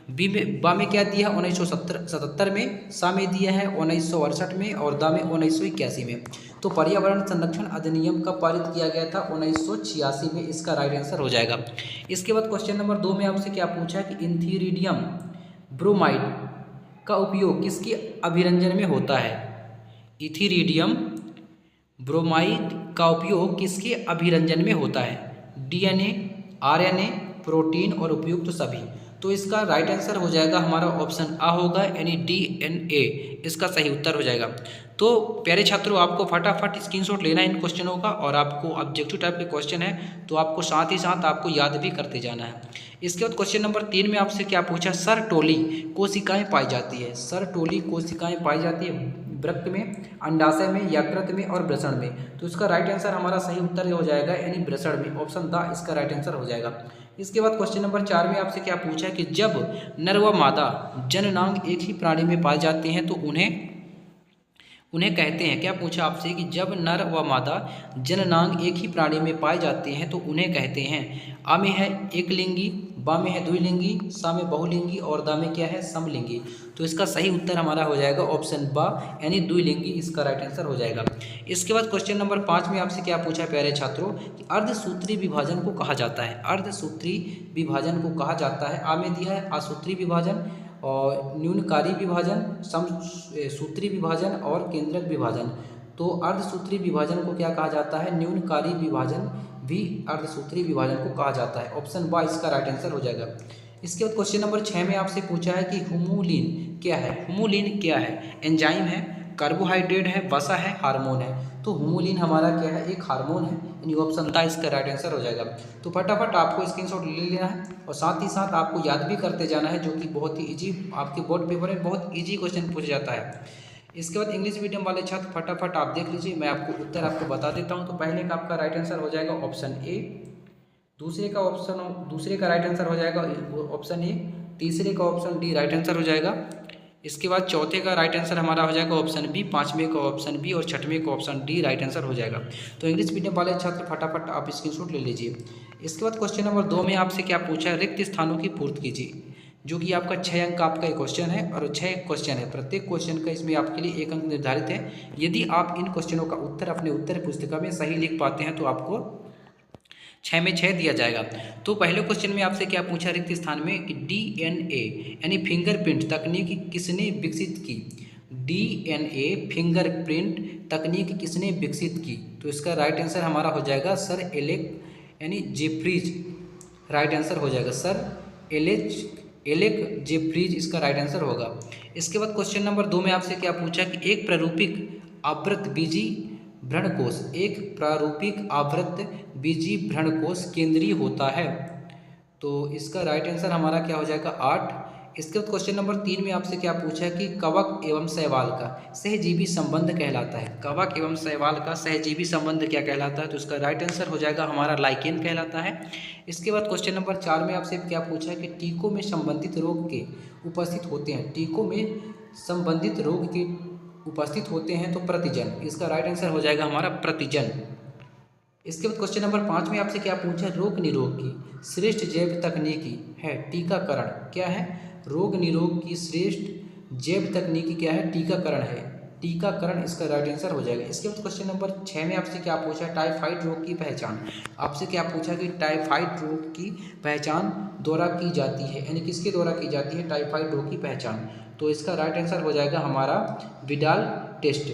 बी में बा में क्या दिया है 1977 में, सा में दिया है 1968 में और दा में 1981 में। तो पर्यावरण संरक्षण अधिनियम कब पारित किया गया था, 1986 में, इसका राइट आंसर हो जाएगा। इसके बाद क्वेश्चन नंबर 2 में आपसे क्या पूछा है कि इन्थीरिडियम ब्रोमाइड का उपयोग किसके अभिरंजन में होता है। इथीरिडियम ब्रोमाइड का उपयोग किसके अभिरंजन में होता है, डीएनए, आरएनए, प्रोटीन और उपयुक्त सभी। तो इसका राइट आंसर हो जाएगा हमारा ऑप्शन आ होगा, यानी डीएनए इसका सही उत्तर हो जाएगा। तो प्यारे छात्रों आपको फटाफट स्क्रीनशॉट लेना है इन क्वेश्चनों का, और आपको ऑब्जेक्टिव टाइप के क्वेश्चन है तो आपको साथ ही साथ आपको याद भी करते जाना है। इसके बाद क्वेश्चन नंबर 3 में आपसे क्या पूछा, सरटोली कोशिकाएं पाई जाती है। सरटोली कोशिकाएं पाई जाती है वृक्क में, अंडाशय में, यकृत में और वृषण में। तो इसका राइट आंसर हमारा सही उत्तर हो जाएगा, यानी वृषण में, ऑप्शन द इसका राइट आंसर हो जाएगा। इसके बाद क्वेश्चन नंबर 4 में आपसे क्या पूछा है कि जब नर व मादा जननांग एक ही प्राणी में पाए जाते हैं तो उन्हें कहते हैं, क्या पूछा आपसे कि जब नर व मादा जननांग एक ही प्राणी में पाए जाते हैं तो उन्हें कहते हैं। आ में है एकलिंगी, बा में है द्विलिंगी, सा में बहुलिंगी और दा में क्या है समलिंगी। तो इसका सही उत्तर हमारा हो जाएगा ऑप्शन बा, यानी द्विलिंगी इसका राइट आंसर हो जाएगा। इसके बाद क्वेश्चन नंबर 5 में आपसे क्या पूछा है प्यारे छात्रों कि अर्धसूत्री विभाजन को कहा जाता है। अर्धसूत्री विभाजन को कहा जाता है, आ में दिया है असूत्री विभाजन और न्यूनकारी विभाजन, समसूत्री विभाजन और केंद्रक विभाजन। तो अर्धसूत्री विभाजन को क्या कहा जाता है, न्यूनकारी विभाजन भी अर्धसूत्री विभाजन को कहा जाता है, ऑप्शन बा इसका राइट आंसर हो जाएगा। इसके बाद क्वेश्चन नंबर 6 में आपसे पूछा है कि हुमुलिन क्या है। हुमुलिन क्या है, एंजाइम है, कार्बोहाइड्रेट है, वसा है, हार्मोन है। तो होमोलिन हमारा क्या है, एक हार्मोन है, यानी ऑप्शन था इसका राइट आंसर हो जाएगा। तो फटाफट आपको स्क्रीनशॉट ले लेना है और साथ ही साथ आपको याद भी करते जाना है, जो कि बहुत ही ईजी आपके बोर्ड पेपर में बहुत ईजी क्वेश्चन पूछा जाता है। इसके बाद इंग्लिश मीडियम वाले छात्र फटाफट आप देख लीजिए, मैं आपको उत्तर आपको बता देता हूँ। तो पहले का आपका राइट आंसर हो जाएगा ऑप्शन ए, दूसरे का राइट आंसर हो जाएगा ऑप्शन ए, तीसरे का ऑप्शन डी राइट आंसर हो जाएगा। इसके बाद चौथे का राइट आंसर हमारा हो जाएगा ऑप्शन बी, पाँचवें का ऑप्शन बी और छठवें का ऑप्शन डी राइट आंसर हो जाएगा। तो इंग्लिश मीडियम वाले छात्र फटाफट आप स्क्रीनशॉट ले लीजिए। इसके बाद क्वेश्चन नंबर 2 में आपसे क्या पूछा है, रिक्त स्थानों की पूर्ति कीजिए, जो कि आपका 6 अंक का आपका एक क्वेश्चन है और 6 क्वेश्चन है, प्रत्येक क्वेश्चन का इसमें आपके लिए 1 अंक निर्धारित है। यदि आप इन क्वेश्चनों का उत्तर अपने उत्तर पुस्तिका में सही लिख पाते हैं तो आपको 6 में 6 दिया जाएगा। तो पहले क्वेश्चन में आपसे क्या पूछा रिक्त स्थान में कि DNA यानी फिंगरप्रिंट तकनीक किसने विकसित की, DNA फिंगरप्रिंट तकनीक किसने विकसित की। तो इसका राइट आंसर हमारा हो जाएगा सर एलेक यानी जेफ्रीज, राइट आंसर हो जाएगा सर एलेक जेफ्रीज, इसका राइट आंसर होगा। इसके बाद क्वेश्चन नंबर 2 में आपसे क्या पूछा कि एक प्रारूपिक आवृतबीजी भ्रूणकोष, एक प्रारूपिक आवृतबीजी भ्रूणकोष केंद्रीय होता है। तो इसका राइट आंसर हमारा क्या हो जाएगा 8। इसके बाद क्वेश्चन नंबर 3 में आपसे क्या पूछा कि कवक एवं शैवाल का सहजीवी संबंध कहलाता है, कवक एवं शैवाल का सहजीवी संबंध क्या कहलाता है। तो इसका राइट आंसर हो जाएगा हमारा लाइकेन कहलाता है। इसके बाद क्वेश्चन नंबर 4 में आपसे क्या पूछा कि टीकों में संबंधित रोग के उपस्थित होते हैं, टीकों में संबंधित रोग के उपस्थित होते हैं तो प्रतिजन, इसका राइट आंसर हो जाएगा हमारा प्रतिजन। इसके बाद क्वेश्चन नंबर 5 में आपसे क्या पूछा, रोग निरोग की श्रेष्ठ जैव तकनीकी है टीकाकरण, क्या है, रोग निरोग की श्रेष्ठ जैव तकनीकी क्या है, टीकाकरण है, टीकाकरण इसका राइट आंसर हो जाएगा। इसके बाद क्वेश्चन नंबर 6 में आपसे क्या पूछा, टाइफाइड रोग की पहचान, आपसे क्या पूछा कि टाइफाइड रोग की पहचान द्वारा की जाती है, यानी किसके द्वारा की जाती है टाइफाइड रोग की पहचान। तो इसका राइट आंसर हो जाएगा हमारा विडाल टेस्ट,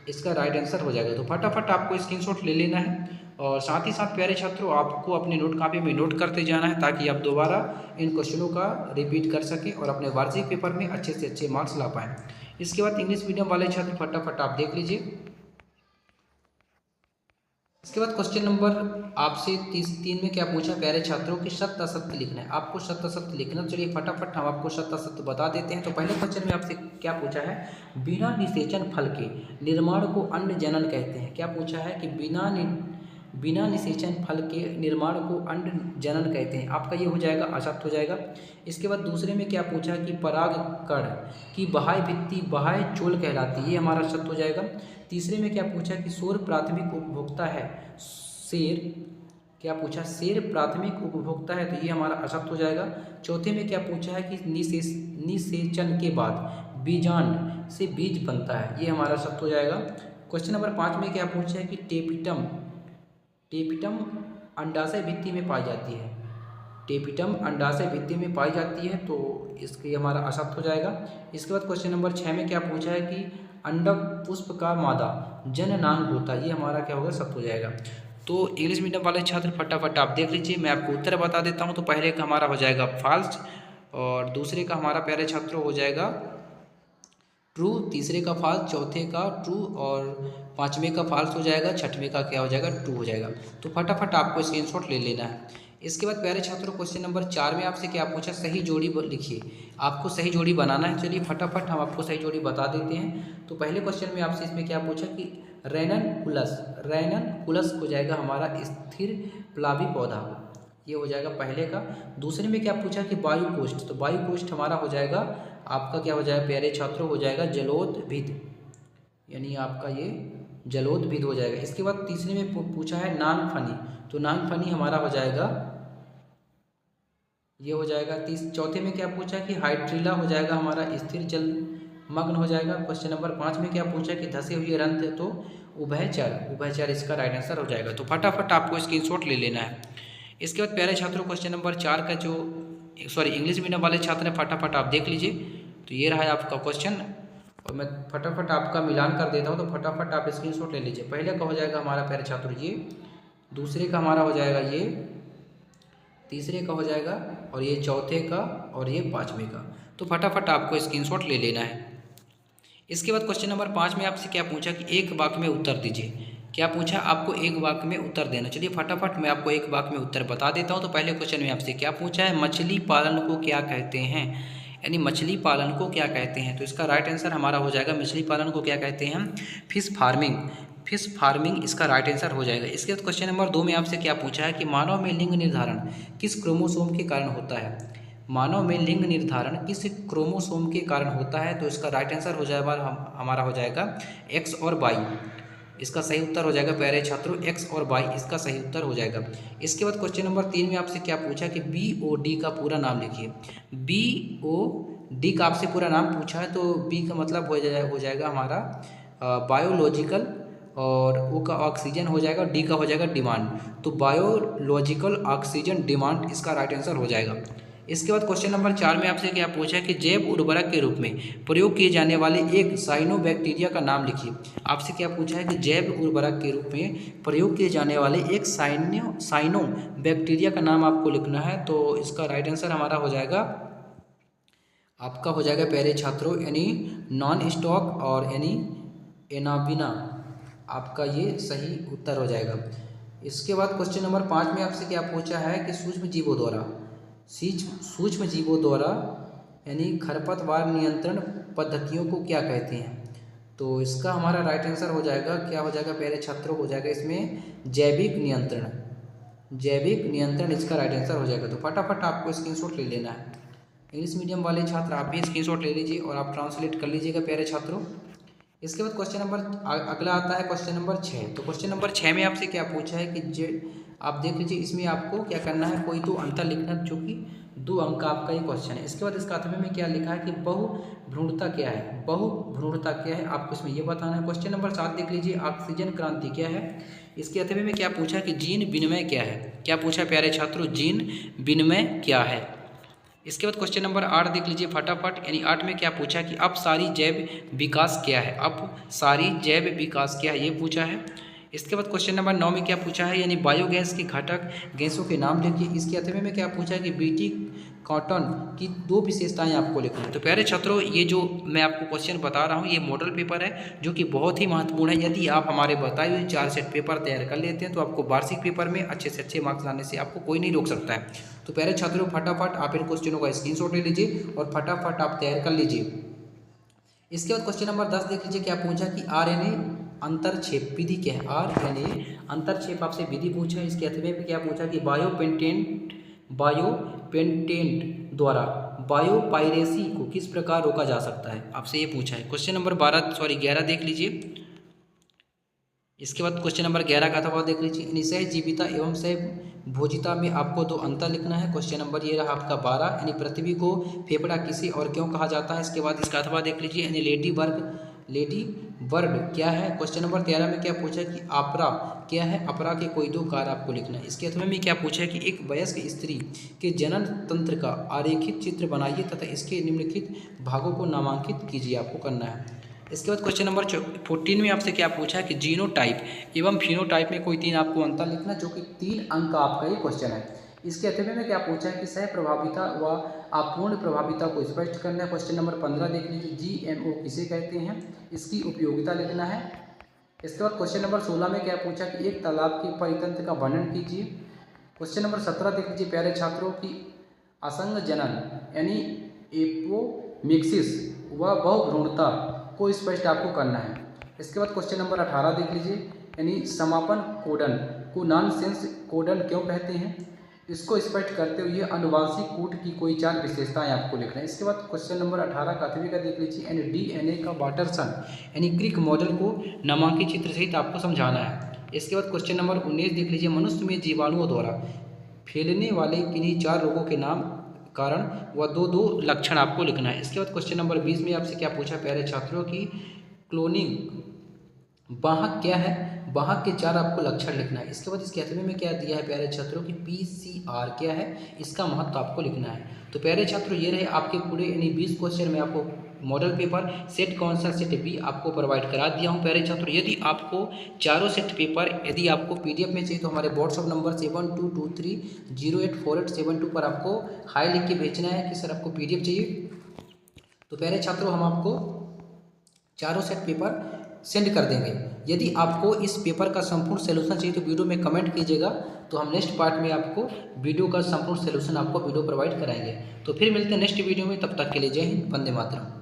इसका राइट आंसर हो जाएगा। तो फटाफट आपको स्क्रीनशॉट ले लेना है और साथ ही साथ प्यारे छात्रों आपको अपने नोट कॉपी में नोट करते जाना है, ताकि आप दोबारा इन क्वेश्चनों का रिपीट कर सकें और अपने वार्षिक पेपर में अच्छे से अच्छे मार्क्स ला पाएँ। इसके बाद इंग्लिश मीडियम वाले छात्र फटाफट आप देख लीजिए। इसके बाद क्वेश्चन नंबर आपसे 3 में क्या पूछा, प्यारे छात्रों की सत्य असत्य लिखना है, आपको सत्य असत्य लिखना। चलिए फटाफट हम आपको सत्य असत्य बता देते हैं। तो पहले क्वेश्चन में आपसे क्या पूछा है, बिना निषेचन फल के निर्माण को अन्न जनन कहते हैं, क्या पूछा है कि बिना निषेचन फल के निर्माण को अन्न जनन कहते हैं, आपका ये हो जाएगा असत्य हो जाएगा। इसके बाद दूसरे में क्या पूछा कि पराग कण की बाह्य भित्ति बाह्य चोल कहलाती है, ये हमारा सत्य हो जाएगा। तीसरे में क्या पूछा कि शोर प्राथमिक उपभोक्ता है, शेर क्या पूछा, शेर प्राथमिक उपभोक्ता है, तो ये हमारा असत्य हो जाएगा। चौथे में क्या पूछा है कि निषेचन के बाद बीजांड से बीज बनता है, ये हमारा सत्य हो जाएगा। क्वेश्चन नंबर 5 में क्या पूछा है कि टेपिटम अंडाशय भित्ति में पाई जाती है, टेपिटम अंडाशय भित्ति में पाई जाती है, तो इसके हमारा असत्य हो जाएगा। इसके बाद क्वेश्चन नंबर 6 में क्या पूछा है कि अंडक पुष्प का मादा जननांग होता है, ये हमारा क्या होगा सत्य हो जाएगा। तो इंग्लिश मीडियम वाले छात्र फटाफट आप देख लीजिए, मैं आपको उत्तर बता देता हूँ। तो पहले का हमारा हो जाएगा फॉल्स और दूसरे का हमारा प्यारे छात्रों हो जाएगा ट्रू, तीसरे का फॉल्स, चौथे का ट्रू और पाँचवें का फॉल्स हो जाएगा, छठवें का क्या हो जाएगा ट्रू हो जाएगा। तो फटाफट आपको स्क्रीनशॉट ले लेना है। इसके बाद प्यारे छात्रों क्वेश्चन नंबर 4 में आपसे क्या पूछा, सही जोड़ी लिखिए, आपको सही जोड़ी बनाना है। चलिए फटाफट हम आपको सही जोड़ी बता देते हैं। तो पहले क्वेश्चन में आपसे इसमें क्या पूछा कि रैननकुलस हो जाएगा हमारा स्थिर प्लावी पौधा, ये हो जाएगा पहले का। दूसरे में क्या पूछा कि वायुकोष्ठ, तो वायुकोष्ठ हमारा हो जाएगा आपका क्या हो जाएगा प्यारे छात्रों हो जाएगा जलोदभिद, यानी आपका ये जलोदभिद हो जाएगा। इसके बाद तीसरे में पूछा है नागफनी, तो नागफनी हमारा हो जाएगा ये हो जाएगा। चौथे में क्या पूछा कि हाइड्रिला हो जाएगा हमारा स्थिर जल मग्न हो जाएगा। क्वेश्चन नंबर 5 में क्या पूछा कि धसे हुए रंध्र, तो उभयचर इसका राइट आंसर हो जाएगा। तो फटाफट आपको स्क्रीनशॉट ले लेना है। इसके बाद प्यारे छात्रों क्वेश्चन नंबर 4 का जो इंग्लिश मीडियम वाले छात्र हैं फटाफट आप देख लीजिए। तो ये रहा है आपका क्वेश्चन और मैं फटाफट आपका मिलान कर देता हूँ, तो फटाफट आप स्क्रीनशॉट ले लीजिए। पहले का हो जाएगा हमारा प्यारे छात्र ये, दूसरे का हमारा हो जाएगा ये, तीसरे का हो जाएगा और ये चौथे का और ये पाँचवें का। तो फटाफट आपको स्क्रीनशॉट ले लेना है। इसके बाद क्वेश्चन नंबर 5 में आपसे क्या पूछा कि एक वाक्य में उत्तर दीजिए। क्या पूछा, आपको एक वाक्य में उत्तर देना। चलिए फटाफट मैं आपको एक वाक्य में उत्तर बता देता हूँ। तो पहले क्वेश्चन में आपसे क्या पूछा है, मछली पालन को क्या कहते हैं, यानी मछली पालन को क्या कहते हैं। तो इसका राइट आंसर हमारा हो जाएगा मछली पालन को क्या कहते हैं, फिश फार्मिंग। फिश फार्मिंग इसका राइट आंसर हो जाएगा। इसके बाद क्वेश्चन नंबर 2 में आपसे क्या पूछा है कि मानव में लिंग निर्धारण किस क्रोमोसोम के कारण होता है। मानव में लिंग निर्धारण किस क्रोमोसोम के कारण होता है। तो इसका राइट आंसर हो जाएगा हमारा हो जाएगा एक्स और वाई। इसका सही उत्तर हो जाएगा प्यारे छात्रों, एक्स और वाई इसका सही उत्तर हो जाएगा। इसके बाद क्वेश्चन नंबर 3 में आपसे क्या पूछा कि BOD का पूरा नाम लिखिए। BOD का आपसे पूरा नाम पूछा है, तो बी का मतलब हो जाएगा हमारा बायोलॉजिकल, और ओ का ऑक्सीजन हो जाएगा, डी का हो जाएगा डिमांड। तो बायोलॉजिकल ऑक्सीजन डिमांड इसका राइट आंसर हो जाएगा। इसके बाद क्वेश्चन नंबर 4 में आपसे क्या पूछा है कि जैव उर्वरक के रूप में प्रयोग किए जाने वाले एक साइनोबैक्टीरिया का नाम लिखिए। आपसे क्या पूछा है कि जैव उर्वरक के रूप में प्रयोग किए जाने वाले एक साइनोबैक्टीरिया का नाम आपको लिखना है। तो इसका राइट आंसर हमारा हो जाएगा, आपका हो जाएगा प्यारे छात्रों, यानी नॉन स्टॉक और यानी एनाबिना, आपका ये सही उत्तर हो जाएगा। इसके बाद क्वेश्चन नंबर 5 में आपसे क्या पूछा है कि सूक्ष्म जीवों द्वारा यानी खरपतवार नियंत्रण पद्धतियों को क्या कहते हैं। तो इसका हमारा राइट आंसर हो जाएगा, क्या हो जाएगा प्यारे छात्रों, हो जाएगा इसमें जैविक नियंत्रण। जैविक नियंत्रण इसका राइट आंसर हो जाएगा। तो फटाफट आपको स्क्रीनशॉट ले लेना है। इंग्लिश मीडियम वाले छात्र आप भी स्क्रीनशॉट ले लीजिए और आप ट्रांसलेट कर लीजिएगा प्यारे छात्रों। इसके बाद क्वेश्चन नंबर अगला आता है क्वेश्चन नंबर 6। तो क्वेश्चन नंबर 6 में आपसे क्या पूछा है कि आप देख लीजिए, इसमें आपको क्या करना है, कोई दो अंतर लिखना, जो कि 2 अंक का आपका ये क्वेश्चन है। इसके बाद इसका अथवा में क्या लिखा है कि बहुभ्रूणता क्या है, बहुभ्रूणता क्या है, आपको इसमें ये बताना है। क्वेश्चन नंबर 7 देख लीजिए, ऑक्सीजन क्रांति क्या है। इसके अथवा में क्या पूछा कि जीन विनिमय क्या है। क्या पूछा प्यारे छात्रों, जीन विनिमय क्या है। इसके बाद क्वेश्चन नंबर 8 देख लीजिए फटाफट, यानी 8 में क्या पूछा कि अपसारी जैव विकास क्या है। अपसारी जैव विकास क्या है, ये पूछा है। इसके बाद क्वेश्चन नंबर 9 में क्या पूछा है, यानी बायोगैस के घटक गैसों के नाम लिखिए। इसके अथवे में क्या पूछा है कि बीटी कॉटन की 2 विशेषताएं आपको लिखना है। तो प्यारे छात्रों, ये जो मैं आपको क्वेश्चन बता रहा हूँ ये मॉडल पेपर है, जो कि बहुत ही महत्वपूर्ण है। यदि आप हमारे बताए हुए 4 सेट पेपर तैयार कर लेते हैं तो आपको वार्षिक पेपर में अच्छे से अच्छे मार्क्स लाने से आपको कोई नहीं रोक सकता है। तो प्यारे छात्रों, फटाफट आप इन क्वेश्चनों का स्क्रीनशॉट ले लीजिए और फटाफट आप तैयार कर लीजिए। इसके बाद क्वेश्चन नंबर 10 देख लीजिए, क्या पूछा कि RNA अंतरक्षेप विधि क्या है। RNA अंतरक्षेप आपसे विधि पूछा है। इसके अथवे में क्या पूछा कि बायोपेंटेंट द्वारा बायोपायरेसी को किस प्रकार रोका जा सकता है, आपसे ये पूछा है। क्वेश्चन नंबर 11 देख लीजिए। इसके बाद क्वेश्चन नंबर 11 का अथवा देख लीजिए, सहजीविता एवं सहभोजिता में आपको 2 अंतर लिखना है। क्वेश्चन नंबर ये रहा आपका 12, यानी पृथ्वी को फेफड़ा किसे और क्यों कहा जाता है। इसके बाद इसका अथवा देख लीजिए, यानी लेडी बर्ड क्या है। क्वेश्चन नंबर 13 में क्या पूछा कि आपरा क्या है। अपरा के कोई 2 कार्य आपको लिखना है। इसके अथवा में क्या पूछा है कि एक वयस्क स्त्री के जनन तंत्र का आरेखित चित्र बनाइए तथा इसके निम्नलिखित भागों को नामांकित कीजिए, आपको करना है। इसके बाद क्वेश्चन नंबर 14 में आपसे क्या पूछा है कि जीनोटाइप एवं फिनोटाइप में कोई 3 आपको अंतर लिखना, जो कि 3 अंक का आपका ये क्वेश्चन है। इसके अथवे में क्या पूछा है कि सह प्रभाविता व अपूर्ण प्रभाविता को स्पष्ट करना है। क्वेश्चन नंबर 15 देख लीजिए, GMO किसे कहते हैं, इसकी उपयोगिता लिखना है। इसके बाद क्वेश्चन नंबर 16 में क्या पूछा कि एक तालाब के परितंत्र का वर्णन कीजिए। क्वेश्चन नंबर 17 देख लीजिए प्यारे छात्रों की असंग जनन यानी एपोमिक्सिस व बहुभ्रूणता को स्पष्ट आपको करना है। इसके बाद क्वेश्चन नंबर 18 देख लीजिए, यानी समापन कोडन को नॉनसेंस कोडन क्यों कहते हैं, इसको स्पष्ट करते हुए अनुवांशिक कूट की कोई 4 विशेषताएं आपको लिखना है। इसके बाद क्वेश्चन नंबर 18 का अथवी का देख लीजिए, यानी DNA का वाटरसन यानी क्रिक मॉडल को नामांकित चित्र सहित आपको समझाना है। इसके बाद क्वेश्चन नंबर 19 देख लीजिए, मनुष्य में जीवाणुओं द्वारा फैलने वाले किन्हीं 4 रोगों के नाम कारण व 2 लक्षण आपको लिखना है। इसके बाद क्वेश्चन नंबर 20 में आपसे क्या पूछा प्यारे छात्रों की क्लोनिंग वाहक क्या है, वाहक के 4 आपको लक्षण लिखना है। इसके बाद इसके अथवे में क्या दिया है प्यारे छात्रों की PCR क्या है, इसका महत्व आपको लिखना है। तो प्यारे छात्रों, ये रहे आपके पूरे यानी 20 क्वेश्चन में आपको मॉडल पेपर सेट कौन सा सेट बी आपको प्रोवाइड करा दिया हूँ। प्यारे छात्रों, यदि आपको चारों सेट पेपर यदि आपको PDF में चाहिए तो हमारे व्हाट्सअप नंबर 7223084872 पर आपको हाई लिख के भेजना है कि सर आपको PDF चाहिए। तो प्यारे छात्रों, हम आपको चारों सेट पेपर सेंड कर देंगे। यदि आपको इस पेपर का संपूर्ण सलूशन चाहिए तो वीडियो में कमेंट कीजिएगा, तो हम नेक्स्ट पार्ट में आपको वीडियो का संपूर्ण सलूशन आपको वीडियो प्रोवाइड कराएंगे। तो फिर मिलते हैं नेक्स्ट वीडियो में, तब तक के लिए जय हिंद, वंदे मातरम।